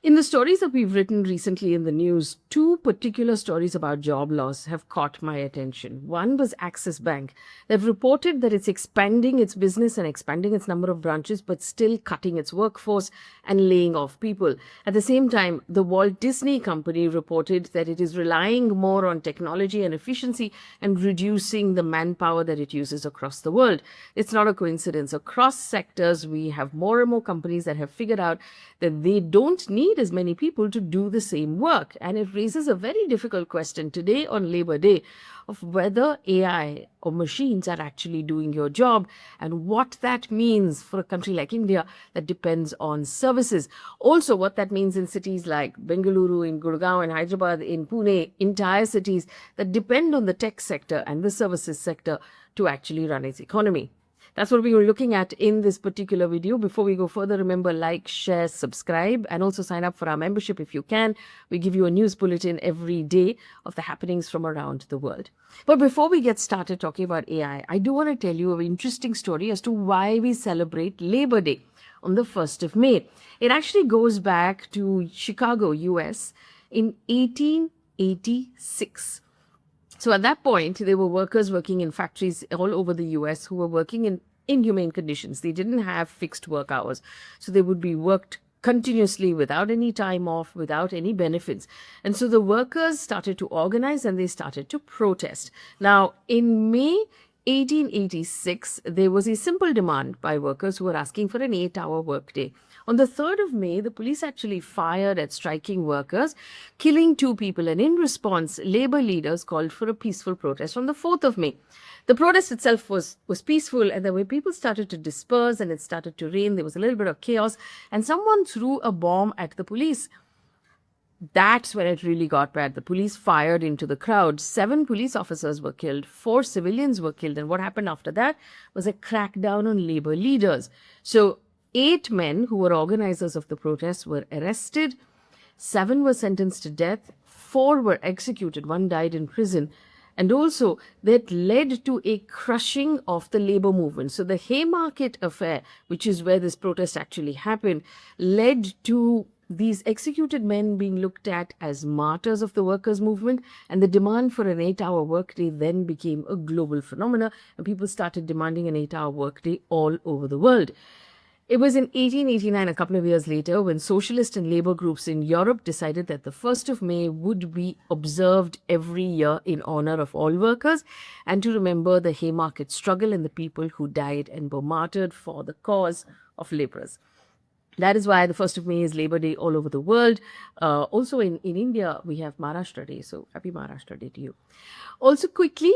In the stories that we've written recently in the news, two particular stories about job loss have caught my attention. One was Axis Bank. They've reported that it's expanding its business and expanding its number of branches, but still cutting its workforce and laying off people. At the same time, the Walt Disney Company reported that it is relying more on technology and efficiency and reducing the manpower that it uses across the world. It's not a coincidence. Across sectors, we have more and more companies that have figured out that they don't need as many people to do the same work. And it raises a very difficult question today on Labor Day of whether AI or machines are actually doing your job and what that means for a country like India that depends on services. Also, what that means in cities like Bengaluru, in Gurgaon, and Hyderabad, in Pune, entire cities that depend on the tech sector and the services sector to actually run its economy. That's what we were looking at in this particular video. Before we go further, remember, like, share, subscribe, and also sign up for our membership if you can. We give you a news bulletin every day of the happenings from around the world. But before we get started talking about AI, I do want to tell you an interesting story as to why we celebrate Labor Day on the 1st of May. It actually goes back to Chicago, US in 1886. So at that point, there were workers working in factories all over the US who were working in inhumane conditions. They didn't have fixed work hours. So they would be worked continuously without any time off, without any benefits. And so the workers started to organize and they started to protest. Now, in May 1886, there was a simple demand by workers who were asking for an 8-hour workday. On the 3rd of May, the police actually fired at striking workers, killing 2 people. And in response, labor leaders called for a peaceful protest on the 4th of May. The protest itself was peaceful, and the way people started to disperse and it started to rain, there was a little bit of chaos, and someone threw a bomb at the police. That's when it really got bad. The police fired into the crowd. 7 police officers were killed. 4 civilians were killed. And what happened after that was a crackdown on labor leaders. So 8 men who were organizers of the protest were arrested. 7 were sentenced to death. 4 were executed. 1 died in prison. And also, that led to a crushing of the labor movement. So the Haymarket affair, which is where this protest actually happened, led to these executed men being looked at as martyrs of the workers' movement, and the demand for an 8-hour workday then became a global phenomenon, and people started demanding an 8-hour workday all over the world. It was in 1889, a couple of years later, when socialist and labor groups in Europe decided that the 1st of May would be observed every year in honor of all workers and to remember the Haymarket struggle and the people who died and were martyred for the cause of laborers. That is why the 1st of May is Labor Day all over the world. Also in India, we have Maharashtra Day. So happy Maharashtra Day to you. Also quickly,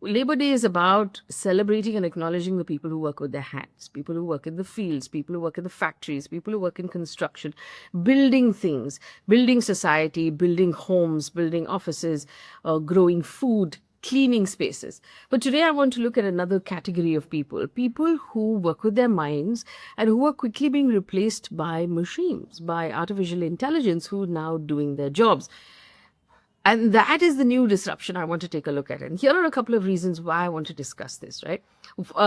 Labor Day is about celebrating and acknowledging the people who work with their hands, people who work in the fields, people who work in the factories, people who work in construction, building things, building society, building homes, building offices, growing food, cleaning spaces. But today I want to look at another category of people who work with their minds and who are quickly being replaced by machines, by artificial intelligence, who are now doing their jobs. And that is the new disruption I want to take a look at. And here are a couple of reasons why I want to discuss this, right?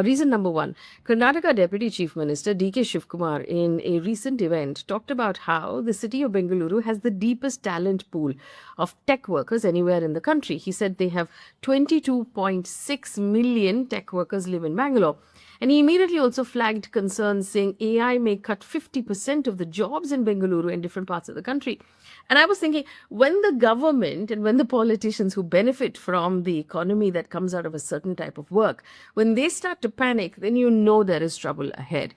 Reason number 1, Karnataka Deputy Chief Minister D.K. Shivkumar in a recent event talked about how the city of Bengaluru has the deepest talent pool of tech workers anywhere in the country. He said they have 22.6 million tech workers live in Bangalore. And he immediately also flagged concerns saying AI may cut 50% of the jobs in Bengaluru and different parts of the country. And I was thinking, when the government and when the politicians who benefit from the economy that comes out of a certain type of work, when they start to panic, then you know there is trouble ahead.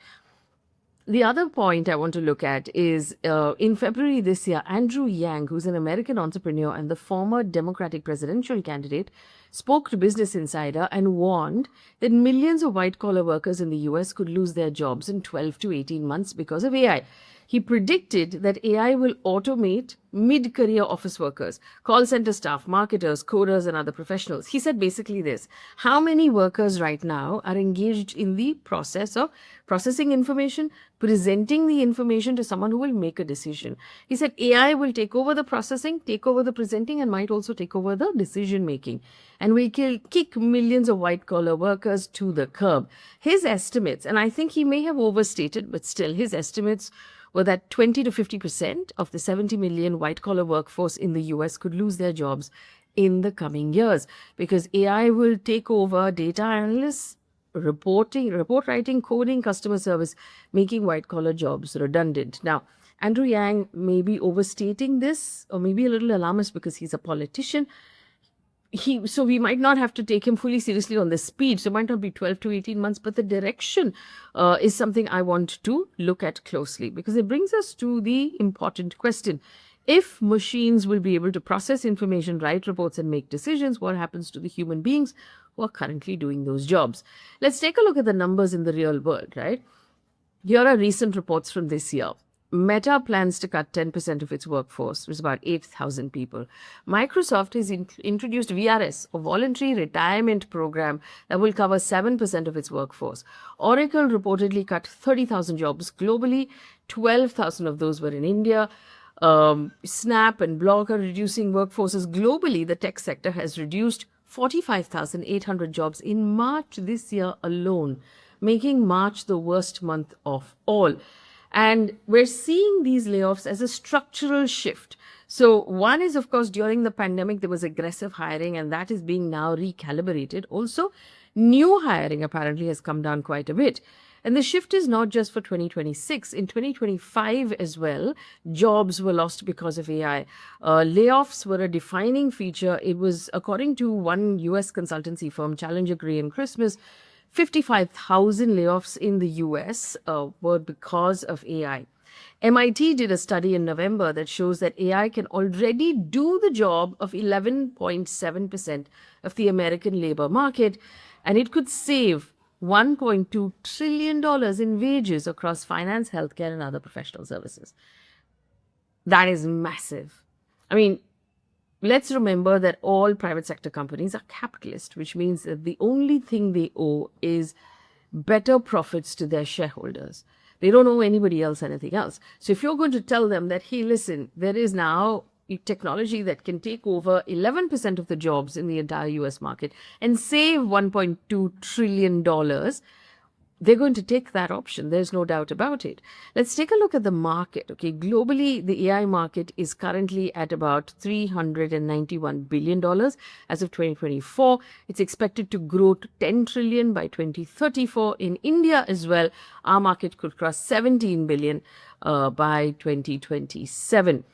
The other point I want to look at is in February this year, Andrew Yang, who's an American entrepreneur and the former Democratic presidential candidate, spoke to Business Insider and warned that millions of white-collar workers in the US could lose their jobs in 12 to 18 months because of AI. He predicted that AI will automate mid-career office workers, call center staff, marketers, coders, and other professionals. He said basically this: how many workers right now are engaged in the process of processing information, presenting the information to someone who will make a decision? He said AI will take over the processing, take over the presenting, and might also take over the decision making, and will kick millions of white-collar workers to the curb. His estimates, and I think he may have overstated, but still his estimates were that 20 to 50% of the 70 million white-collar workforce in the US could lose their jobs in the coming years, because AI will take over data analysts, report writing, coding, customer service, making white-collar jobs redundant. Now, Andrew Yang may be overstating this, or maybe a little alarmist because he's a politician. So we might not have to take him fully seriously on the speed. So it might not be 12 to 18 months, but the direction is something I want to look at closely, because it brings us to the important question. If machines will be able to process information, write reports, and make decisions, what happens to the human beings who are currently doing those jobs? Let's take a look at the numbers in the real world, right? Here are recent reports from this year. Meta plans to cut 10% of its workforce, which is about 8,000 people. Microsoft has introduced VRS, a voluntary retirement program that will cover 7% of its workforce. Oracle reportedly cut 30,000 jobs globally. 12,000 of those were in India. Snap and Block are reducing workforces globally. The tech sector has reduced 45,800 jobs in March this year alone, making March the worst month of all. And we're seeing these layoffs as a structural shift. So one is, of course, during the pandemic, there was aggressive hiring, and that is being now recalibrated. Also, new hiring apparently has come down quite a bit. And the shift is not just for 2026. In 2025 as well, jobs were lost because of AI. Layoffs were a defining feature. It was, according to one US consultancy firm, Challenger Gray and Christmas, 55,000 layoffs in the US were because of AI. MIT did a study in November that shows that AI can already do the job of 11.7% of the American labor market, and it could save $1.2 trillion in wages across finance, healthcare, and other professional services. That is massive. I mean, let's remember that all private sector companies are capitalist, which means that the only thing they owe is better profits to their shareholders. They don't owe anybody else anything else. So if you're going to tell them that, hey, listen, there is now a technology that can take over 11% of the jobs in the entire US market and save $1.2 trillion, they're going to take that option. There's no doubt about it. Let's take a look at the market. Okay, globally, the AI market is currently at about $391 billion as of 2024. It's expected to grow to 10 trillion by 2034. In India as well, our market could cross 17 billion by 2027.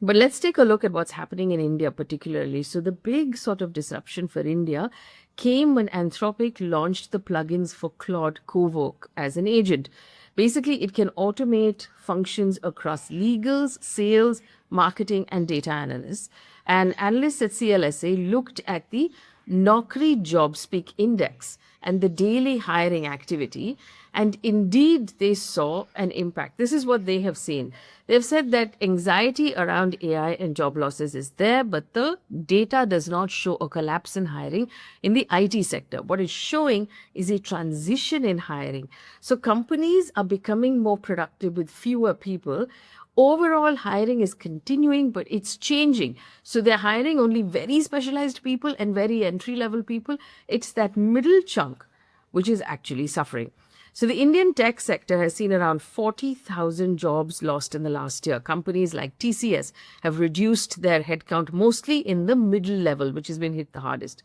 But let's take a look at what's happening in India particularly. So the big sort of disruption for India came when Anthropic launched the plugins for Claude Covoke as an agent. Basically, it can automate functions across legals, sales, marketing, and data analysts. And analysts at CLSA looked at the Naukri JobSpeak Index and the daily hiring activity, and indeed they saw an impact. This is what they have seen. They've said that anxiety around AI and job losses is there, but the data does not show a collapse in hiring in the IT sector. What it's showing is a transition in hiring. So companies are becoming more productive with fewer people. Overall hiring is continuing, but it's changing. So they're hiring only very specialized people and very entry-level people. It's that middle chunk which is actually suffering. So the Indian tech sector has seen around 40,000 jobs lost in the last year. Companies like TCS have reduced their headcount mostly in the middle level, which has been hit the hardest.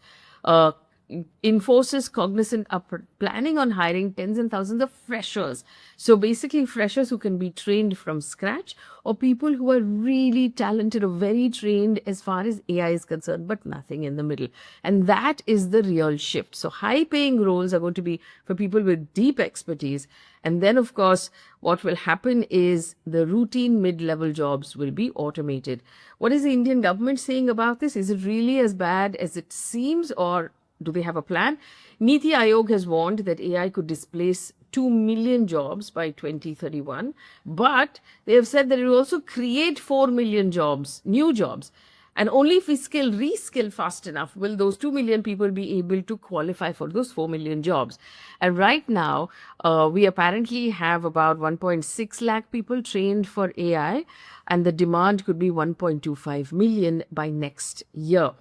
Infosys, Cognizant are planning on hiring tens and thousands of freshers. So basically freshers who can be trained from scratch, or people who are really talented or very trained as far as AI is concerned, but nothing in the middle. And that is the real shift. So high paying roles are going to be for people with deep expertise. And then, of course, what will happen is the routine mid-level jobs will be automated. What is the Indian government saying about this? Is it really as bad as it seems, or do they have a plan? Niti Aayog has warned that AI could displace 2 million jobs by 2031, but they have said that it will also create 4 million jobs, new jobs. And only if we reskill fast enough will those 2 million people be able to qualify for those 4 million jobs. And right now, we apparently have about 1.6 lakh people trained for AI, and the demand could be 1.25 million by next year.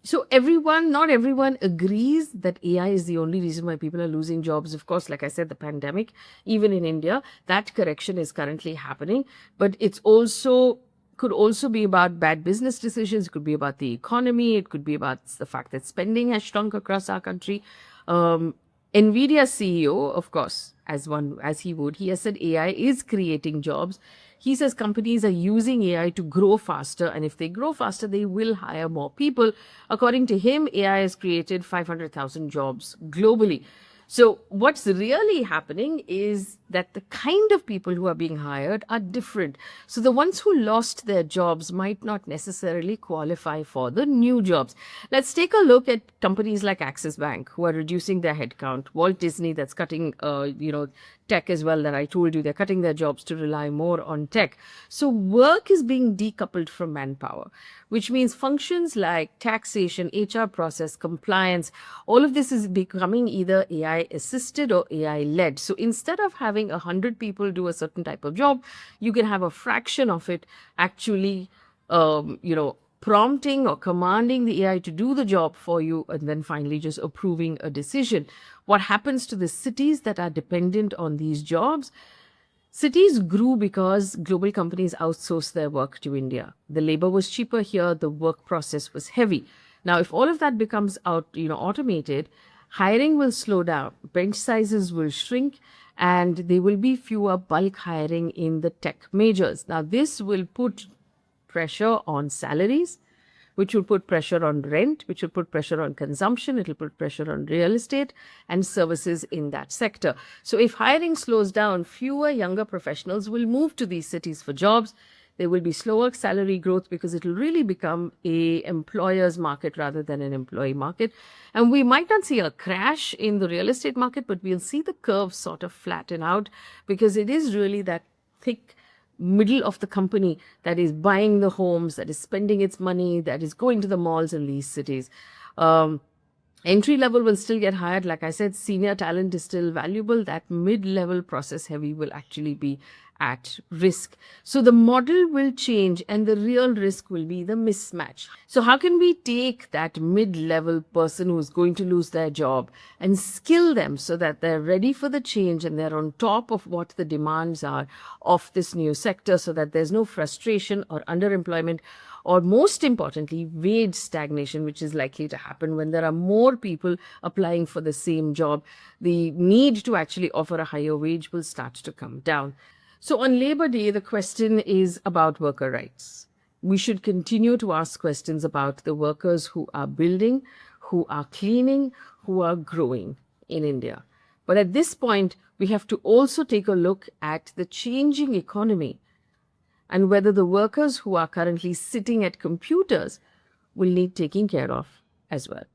So not everyone agrees that AI is the only reason why people are losing jobs. Of course, like I said, the pandemic, even in India, that correction is currently happening. But could also be about bad business decisions. It could be about the economy. It could be about the fact that spending has shrunk across our country. NVIDIA CEO, of course, he has said AI is creating jobs. He says companies are using AI to grow faster, and if they grow faster, they will hire more people. According to him, AI has created 500,000 jobs globally. So what's really happening is that the kind of people who are being hired are different. So the ones who lost their jobs might not necessarily qualify for the new jobs. Let's take a look at companies like Axis Bank, who are reducing their headcount. Walt Disney, that's cutting, tech as well, that I told you, they're cutting their jobs to rely more on tech. So work is being decoupled from manpower, which means functions like taxation, HR process, compliance, all of this is becoming either AI assisted or AI led. So instead of having 100 people do a certain type of job, you can have a fraction of it actually, prompting or commanding the AI to do the job for you, and then finally just approving a decision. What happens to the cities that are dependent on these jobs? Cities grew because global companies outsourced their work to India. The labor was cheaper here, the work process was heavy. Now, if all of that becomes automated, hiring will slow down, bench sizes will shrink, and there will be fewer bulk hiring in the tech majors. Now, this will put pressure on salaries, which will put pressure on rent, which will put pressure on consumption, it will put pressure on real estate and services in that sector. So if hiring slows down, fewer younger professionals will move to these cities for jobs. There will be slower salary growth because it will really become a employer's market rather than an employee market. And we might not see a crash in the real estate market, but we'll see the curve sort of flatten out because it is really that thick middle of the company that is buying the homes, that is spending its money, that is going to the malls in these cities. Entry level will still get hired. Like I said, senior talent is still valuable. That mid-level process heavy will actually be at risk. So the model will change and the real risk will be the mismatch. So how can we take that mid-level person who's going to lose their job and skill them so that they're ready for the change and they're on top of what the demands are of this new sector so that there's no frustration or underemployment, or most importantly, wage stagnation, which is likely to happen when there are more people applying for the same job. The need to actually offer a higher wage will start to come down. So on Labor Day, the question is about worker rights. We should continue to ask questions about the workers who are building, who are cleaning, who are growing in India. But at this point, we have to also take a look at the changing economy and whether the workers who are currently sitting at computers will need taking care of as well.